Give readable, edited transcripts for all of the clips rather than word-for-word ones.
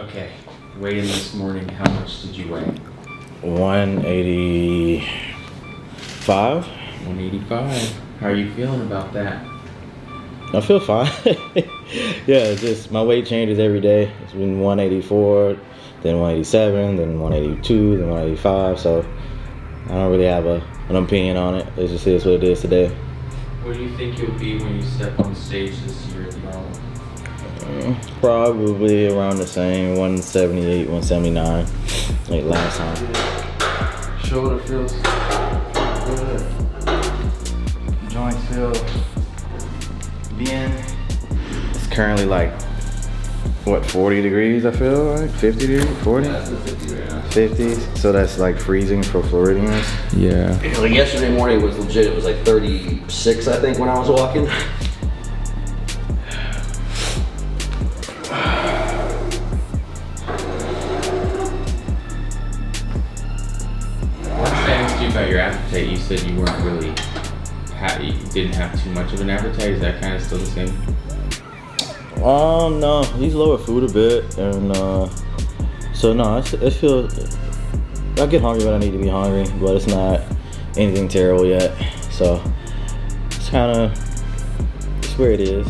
Okay, weighed in this morning, how much did you weigh? 185. 185. How are you feeling about that? I feel fine. Yeah, just my weight changes every day. It's been 184, then 187, then 182, then 185. So I don't really have an opinion on it. It just is what it is today. What do you think you'll be when you step on stage this year at the Arnold? Probably around the same, 178, 179, like last time. Shoulder feels good. Joints feel bien. It's currently like, what, 40 degrees, I feel like? 50 degrees? 40? Yeah, it's 50 right now. 50? So that's like freezing for Floridians? Yeah. Like yesterday morning was legit. It was like 36, I think, when I was walking. Last I asked you about your appetite, you said you weren't really, you didn't have too much of an appetite. Is that kind of still the same? No, he's lowered food a bit, and so no, it feels. I get hungry when I need to be hungry, but it's not anything terrible yet. So it's kind of it's where it is.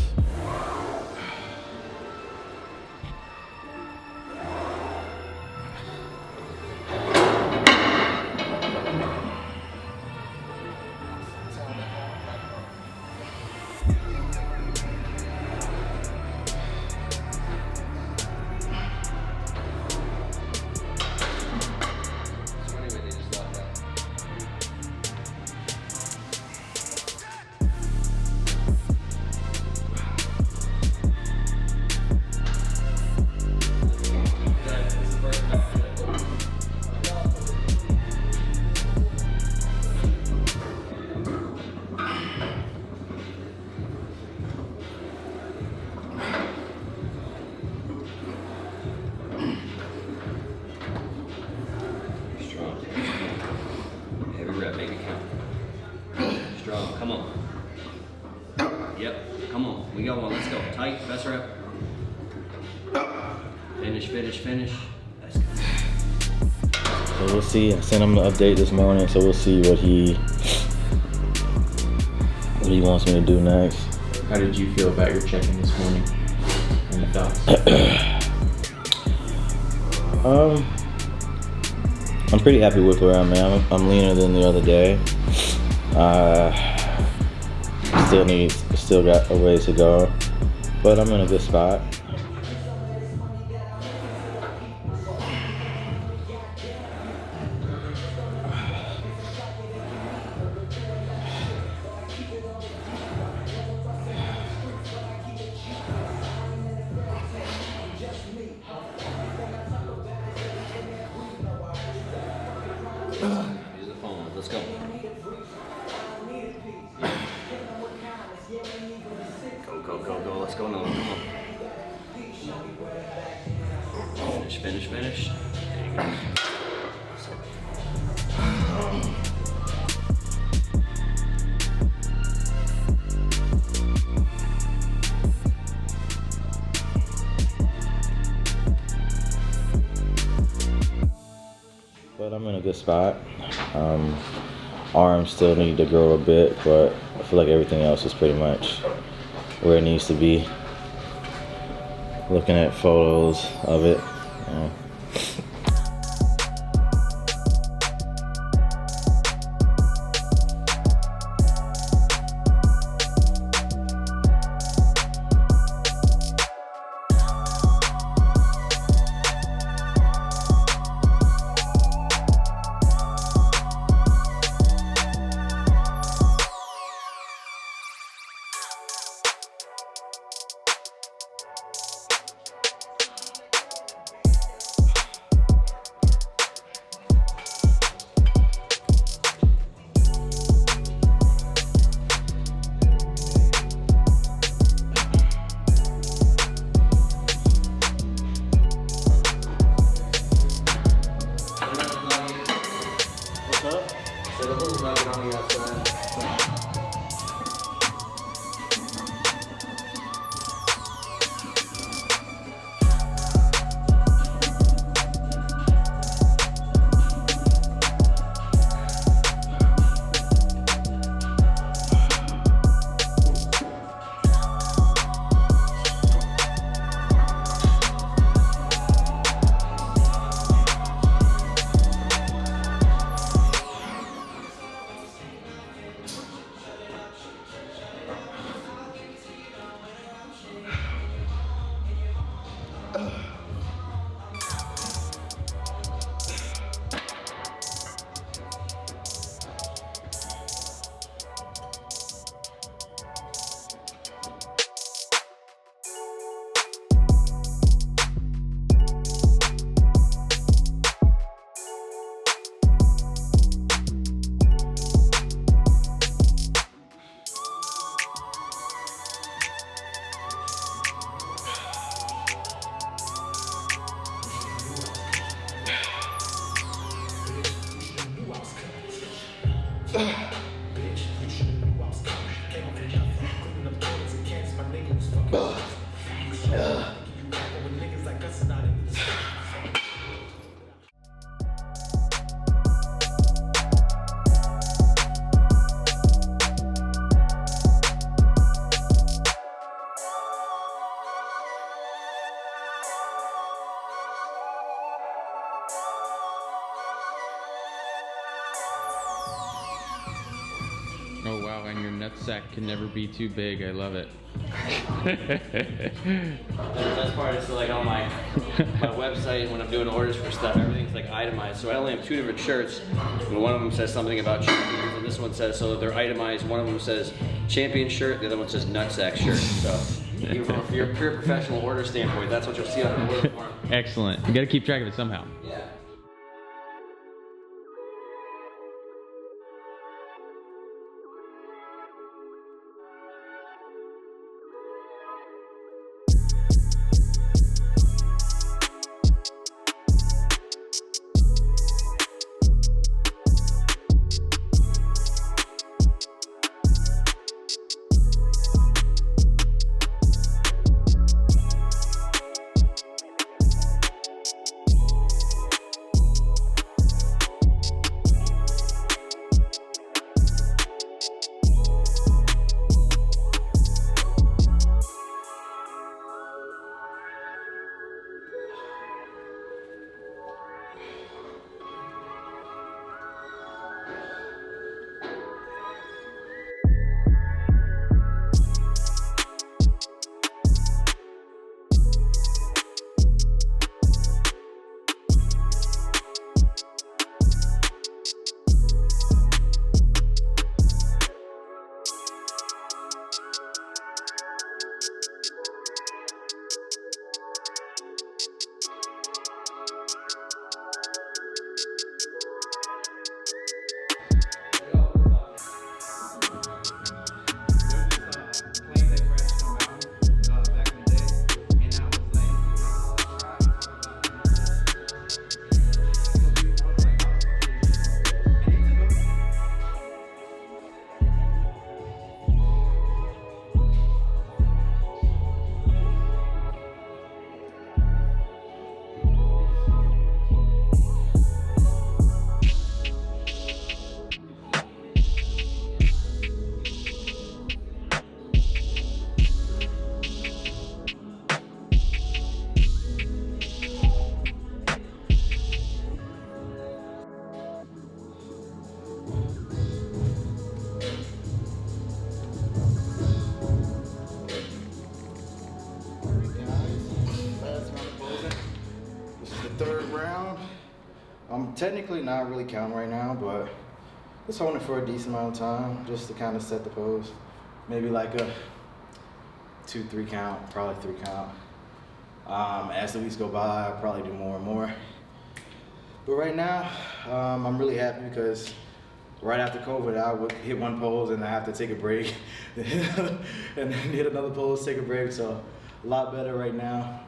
Strong. Heavy rep, make it count. Strong, come on. Yep, come on. We got one, let's go. Tight, best rep. Finish, finish, finish. That's good. So we'll see. I sent him an update this morning, so we'll see what he wants me to do next. How did you feel about your check-in this morning? Any thoughts? I'm pretty happy with where I'm at. I'm leaner than the other day. Still got a ways to go, but I'm in a good spot. Use the phone, let's go. Go, let's go now, come on. Finish. There you go. But I'm in a good spot. Arms still need to grow a bit, but I feel like everything else is pretty much where it needs to be. Looking at photos of it. Oh wow, and your nutsack can never be too big. I love it. The best part is, so like on my website, when I'm doing orders for stuff, everything's like itemized. So I only have 2 different shirts, and one of them says something about champions, and this one says, so they're itemized. One of them says champion shirt, the other one says nutsack shirt. So even from your pure professional order standpoint, that's what you'll see on the order form. Excellent. You got to keep track of it somehow. Yeah. I'm technically not really counting right now, but just holding it for a decent amount of time just to kind of set the pose. Maybe like a 2-3 count, probably 3 count. As the weeks go by, I'll probably do more and more. But right now, I'm really happy because right after COVID, I would hit one pose and I have to take a break, and then hit another pose, take a break. So a lot better right now.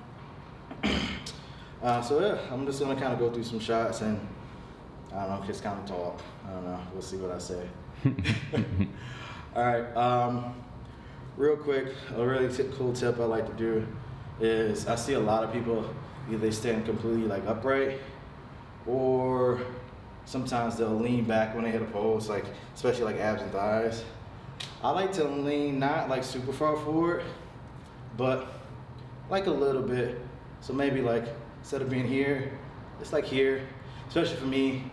So yeah, I'm just gonna kind of go through some shots and I don't know, just kind of talk. I don't know, we'll see what I say. All right, real quick, a really cool tip I like to do is I see a lot of people either they stand completely like upright, or sometimes they'll lean back when they hit a pose, like especially like abs and thighs. I like to lean not like super far forward, but like a little bit. So maybe like instead of being here, it's like here. Especially for me,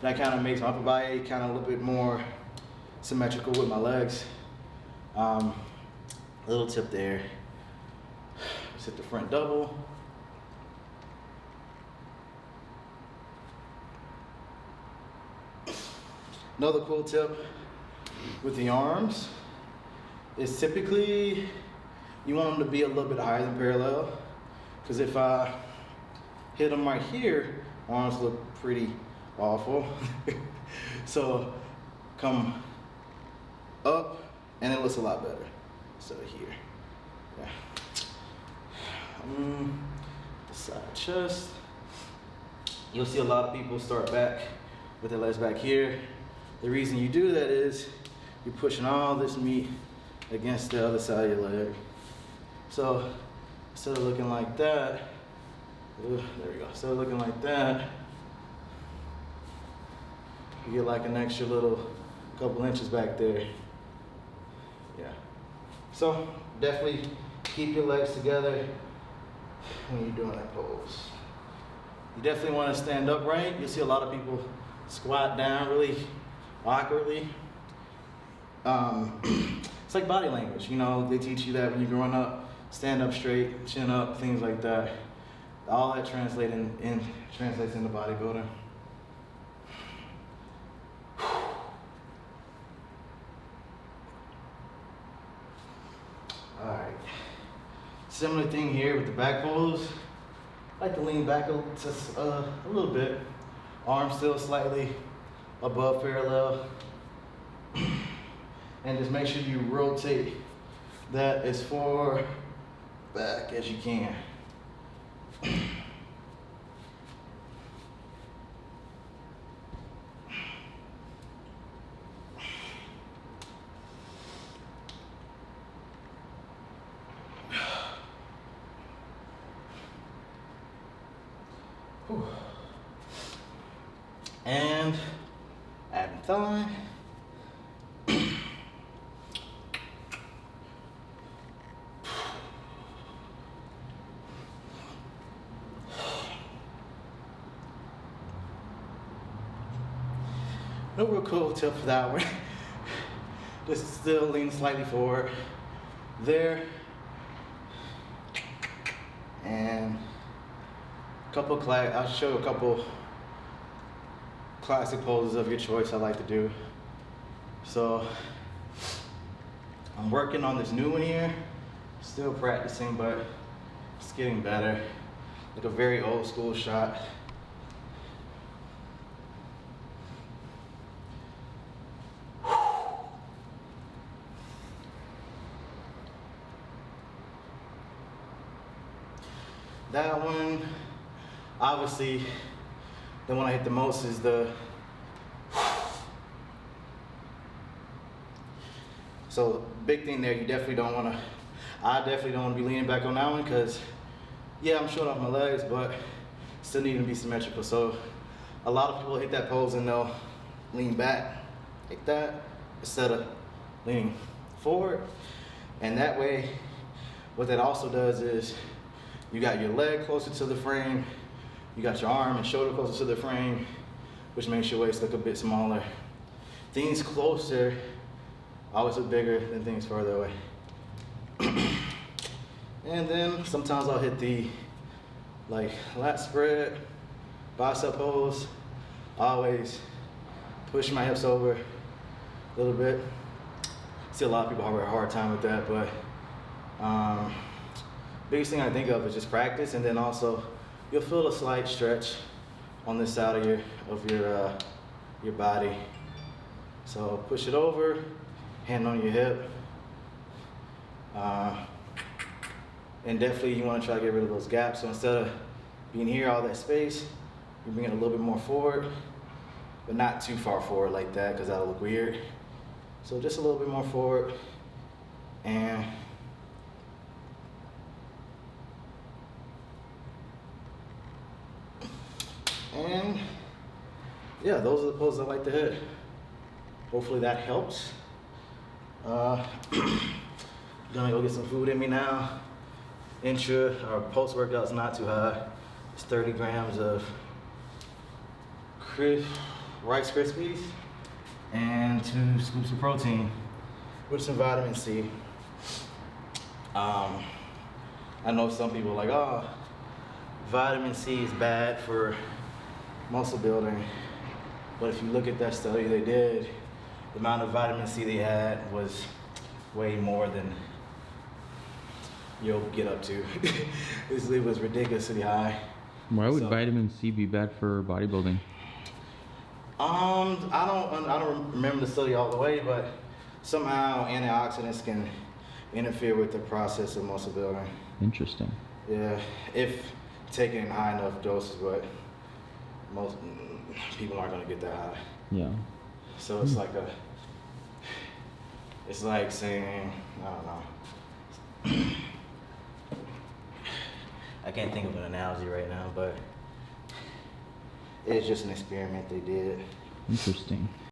that kind of makes my upper body kind of a little bit more symmetrical with my legs. Little tip there. Just hit the front double. Another cool tip with the arms is typically you want them to be a little bit higher than parallel, because if I hit them right here, arms look pretty awful. So come up and it looks a lot better. So here, yeah. The side chest. You'll see a lot of people start back with their legs back here. The reason you do that is you're pushing all this meat against the other side of your leg. So instead of looking like that, there we go. Instead of looking like that, you get like an extra little couple inches back there. Yeah. So definitely keep your legs together when you're doing that pose. You definitely want to stand upright. You'll see a lot of people squat down really awkwardly. It's like body language, you know, they teach you that when you're growing up, stand up straight, chin up, things like that. All that translates into bodybuilding. All right, similar thing here with the back pose. I like to lean back just a little bit. Arms still slightly above parallel. And just make sure you rotate that as far back as you can. And ab and thigh. No real cool tip for that one. Just still lean slightly forward. There. And I'll show a couple classic poses of your choice I like to do. So I'm working on this new one here. Still practicing, but it's getting better. Like a very old school shot. That one, obviously, the one I hit the most is the. So big thing there, you definitely don't want to. I definitely don't want to be leaning back on that one because, yeah, I'm showing off my legs, but still need to be symmetrical. So a lot of people hit that pose and they'll lean back like that instead of leaning forward. And that way, what that also does is you got your leg closer to the frame, you got your arm and shoulder closer to the frame, which makes your waist look a bit smaller. Things closer always look bigger than things further away. And then sometimes I'll hit the lat spread, bicep pose. Always push my hips over a little bit. See a lot of people have a hard time with that, but biggest thing I think of is just practice, and then also you'll feel a slight stretch on this side of your body. So push it over, hand on your hip, and definitely you want to try to get rid of those gaps. So instead of being here, all that space, you bring it a little bit more forward, but not too far forward like that because that'll look weird. So just a little bit more forward, and yeah, those are the poses I like to hit. Hopefully that helps. Gonna go get some food in me now. Intra or post workout's not too high. It's 30 grams of Rice Krispies and 2 scoops of protein with some vitamin C. I know some people are like, oh, vitamin C is bad for muscle building. But if you look at that study they did, the amount of vitamin C they had was way more than you'll get up to. It was ridiculously high. Why would vitamin C be bad for bodybuilding? I don't remember the study all the way, but somehow antioxidants can interfere with the process of muscle building. Interesting. Yeah, if taken in high enough doses, but most people aren't gonna get that high. Yeah. So it's it's like saying, I don't know. I can't think of an analogy right now, but it's just an experiment they did. Interesting.